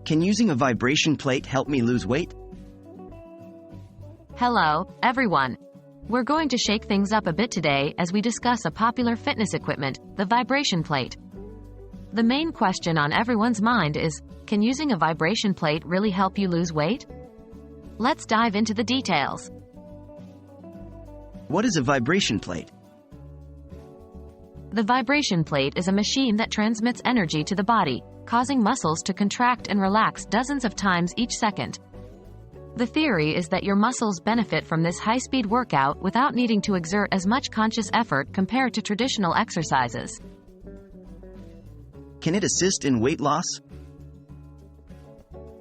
Can using a vibration plate help me lose weight? Hello, everyone. We're going to shake things up a bit today as we discuss a popular fitness equipment, the vibration plate. The main question on everyone's mind is, can using a vibration plate really help you lose weight? Let's dive into the details. What is a vibration plate? The vibration plate is a machine that transmits energy to the body, causing muscles to contract and relax dozens of times each second. The theory is that your muscles benefit from this high-speed workout without needing to exert as much conscious effort compared to traditional exercises. Can it assist in weight loss?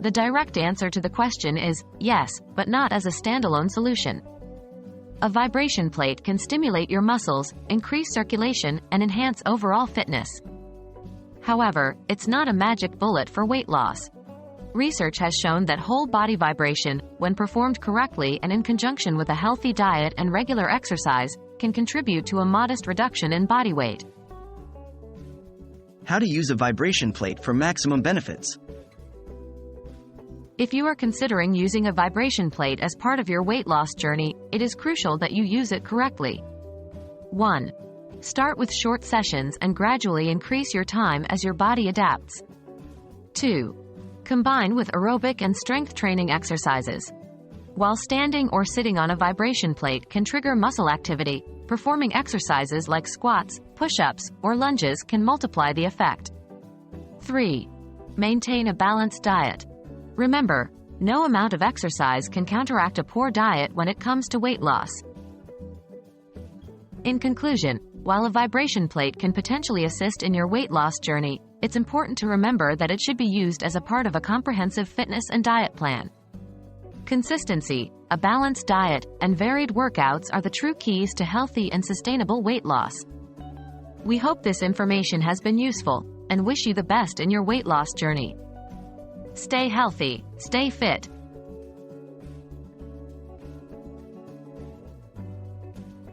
The direct answer to the question is yes, but not as a standalone solution. A vibration plate can stimulate your muscles, increase circulation, and enhance overall fitness. However, it's not a magic bullet for weight loss. Research has shown that whole-body vibration, when performed correctly and in conjunction with a healthy diet and regular exercise, can contribute to a modest reduction in body weight. How to use a vibration plate for maximum benefits? If you are considering using a vibration plate as part of your weight loss journey, it is crucial that you use it correctly. 1. Start with short sessions and gradually increase your time as your body adapts. 2. Combine with aerobic and strength training exercises. While standing or sitting on a vibration plate can trigger muscle activity, performing exercises like squats, push-ups, or lunges can multiply the effect. 3. Maintain a balanced diet. Remember, no amount of exercise can counteract a poor diet when it comes to weight loss. In conclusion, while a vibration plate can potentially assist in your weight loss journey, it's important to remember that it should be used as a part of a comprehensive fitness and diet plan. Consistency, a balanced diet, and varied workouts are the true keys to healthy and sustainable weight loss. We hope this information has been useful, and wish you the best in your weight loss journey. Stay healthy, stay fit,